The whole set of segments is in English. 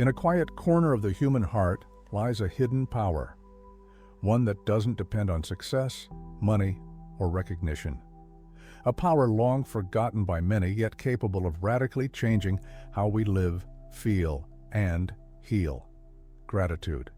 In a quiet corner of the human heart lies a hidden power, one that doesn't depend on success, money, or recognition. A power long forgotten by many, yet capable of radically changing how we live, feel, and heal. Gratitude.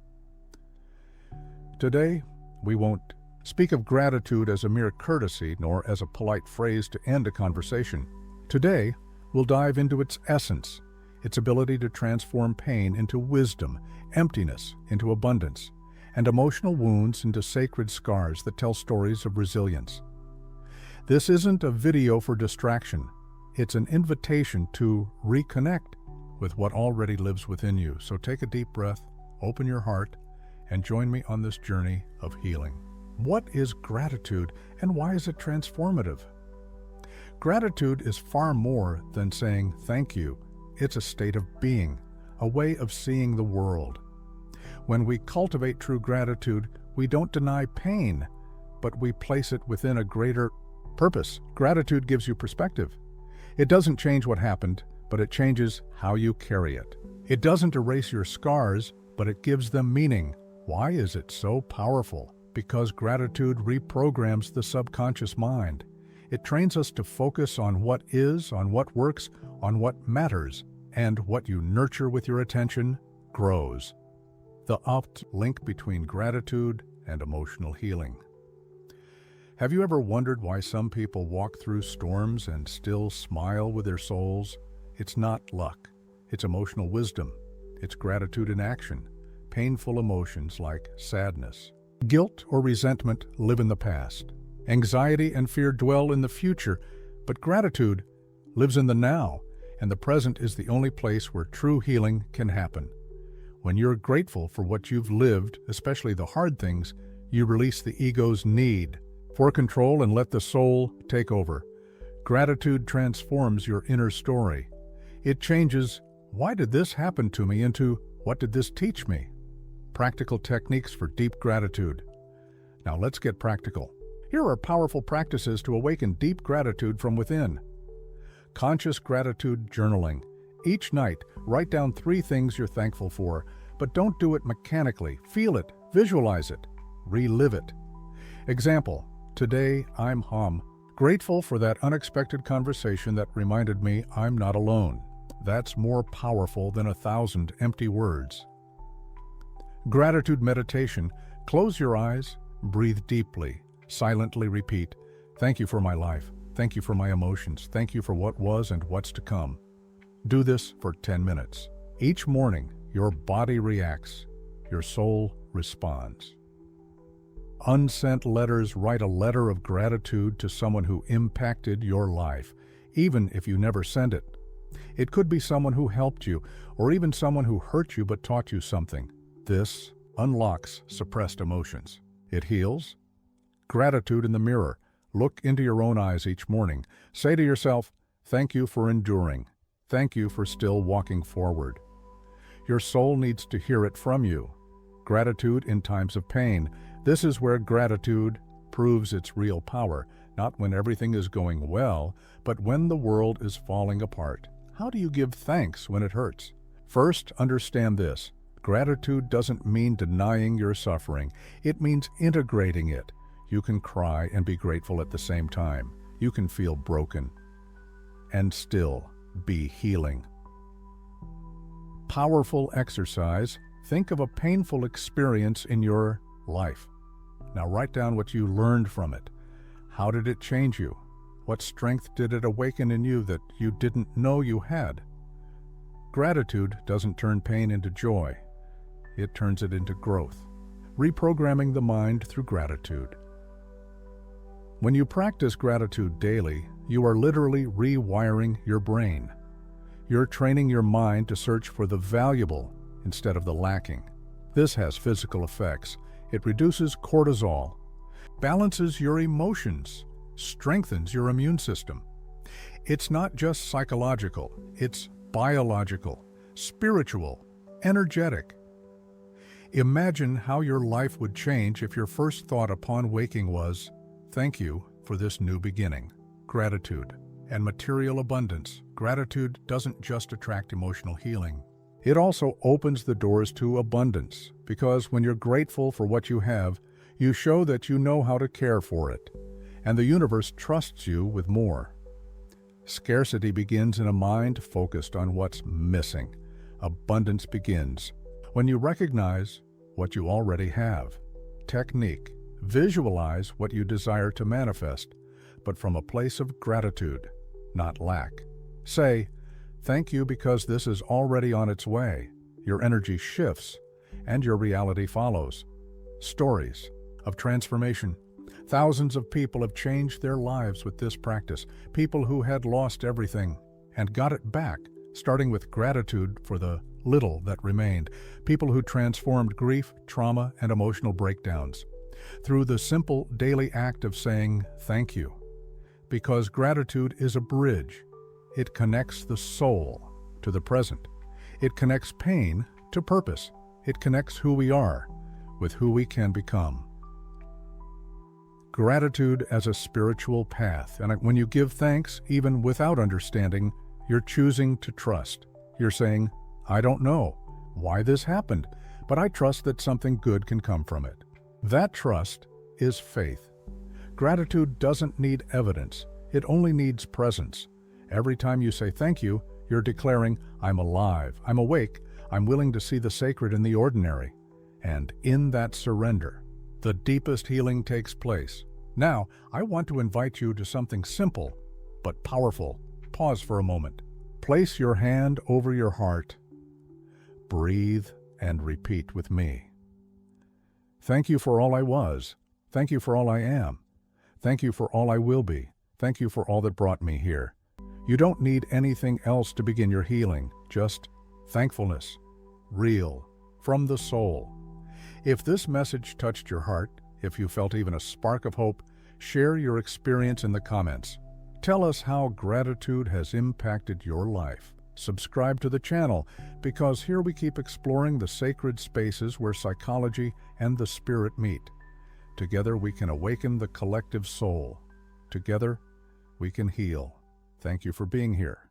Today, we won't speak of gratitude as a mere courtesy nor as a polite phrase to end a conversation. Today, we'll dive into its essence, its ability to transform pain into wisdom, emptiness into abundance, and emotional wounds into sacred scars that tell stories of resilience. This isn't a video for distraction. It's an invitation to reconnect with what already lives within you. So take a deep breath, open your heart, and join me on this journey of healing. What is gratitude, and why is it transformative? Gratitude is far more than saying thank you. It's a state of being, a way of seeing the world. When we cultivate true gratitude, we don't deny pain, but we place it within a greater purpose. Gratitude gives you perspective. It doesn't change what happened, but it changes how you carry it. It doesn't erase your scars, but it gives them meaning. Why is it so powerful? Because gratitude reprograms the subconscious mind. It trains us to focus on what is, on what works, on what matters, and what you nurture with your attention grows. The opt link between gratitude and emotional healing. Have you ever wondered why some people walk through storms and still smile with their souls? It's not luck. It's emotional wisdom. It's gratitude in action. Painful emotions like sadness, guilt, or resentment live in the past. Anxiety and fear dwell in the future, but gratitude lives in the now, and the present is the only place where true healing can happen. When you're grateful for what you've lived, especially the hard things, you release the ego's need for control and let the soul take over. Gratitude transforms your inner story. It changes, "Why did this happen to me?" into, "What did this teach me?" Practical techniques for deep gratitude. Now let's get practical. Here are powerful practices to awaken deep gratitude from within. Conscious gratitude journaling. Each night, write down 3 things you're thankful for, but don't do it mechanically. Feel it, visualize it, relive it. Example, today I'm grateful for that unexpected conversation that reminded me I'm not alone. That's more powerful than 1,000 empty words. Gratitude meditation. Close your eyes, breathe deeply, silently repeat, "Thank you for my life. Thank you for my emotions. Thank you for what was and what's to come." Do this for 10 minutes. Each morning, your body reacts, your soul responds. Unsent letters. Write a letter of gratitude to someone who impacted your life, even if you never send it. It could be someone who helped you, or even someone who hurt you but taught you something. This unlocks suppressed emotions. It heals. Gratitude in the mirror. Look into your own eyes each morning. Say to yourself, "Thank you for enduring. Thank you for still walking forward." Your soul needs to hear it from you. Gratitude in times of pain. This is where gratitude proves its real power, not when everything is going well, but when the world is falling apart. How do you give thanks when it hurts? First, understand this. Gratitude doesn't mean denying your suffering. It means integrating it. You can cry and be grateful at the same time. You can feel broken and still be healing. Powerful exercise. Think of a painful experience in your life. Now write down what you learned from it. How did it change you? What strength did it awaken in you that you didn't know you had? Gratitude doesn't turn pain into joy. It turns it into growth. Reprogramming the mind through gratitude. When you practice gratitude daily, you are literally rewiring your brain. You're training your mind to search for the valuable instead of the lacking. This has physical effects. It reduces cortisol, balances your emotions, strengthens your immune system. It's not just psychological, it's biological, spiritual, energetic. Imagine how your life would change if your first thought upon waking was, "Thank you for this new beginning." Gratitude and material abundance. Gratitude doesn't just attract emotional healing. It also opens the doors to abundance, because when you're grateful for what you have, you show that you know how to care for it, and the universe trusts you with more. Scarcity begins in a mind focused on what's missing. Abundance begins when you recognize what you already have. Technique: visualize what you desire to manifest, but from a place of gratitude, not lack. Say, "Thank you because this is already on its way." Your energy shifts, and your reality follows. Stories of transformation. Thousands of people have changed their lives with this practice. People who had lost everything and got it back, starting with gratitude for the little that remained. People who transformed grief, trauma, and emotional breakdowns through the simple daily act of saying thank you. Because gratitude is a bridge. It connects the soul to the present. It connects pain to purpose. It connects who we are with who we can become. Gratitude as a spiritual path. And when you give thanks, even without understanding, you're choosing to trust. You're saying, "I don't know why this happened, but I trust that something good can come from it." That trust is faith. Gratitude doesn't need evidence. It only needs presence. Every time you say thank you, you're declaring, "I'm alive, I'm awake, I'm willing to see the sacred in the ordinary." And in that surrender, the deepest healing takes place. Now, I want to invite you to something simple but powerful. Pause for a moment. Place your hand over your heart. Breathe and repeat with me. Thank you for all I was. Thank you for all I am. Thank you for all I will be. Thank you for all that brought me here. You don't need anything else to begin your healing, just thankfulness, real, from the soul. If this message touched your heart, if you felt even a spark of hope, share your experience in the comments. Tell us how gratitude has impacted your life. Subscribe to the channel, because here we keep exploring the sacred spaces where psychology and the spirit meet. Together we can awaken the collective soul. Together we can heal. Thank you for being here.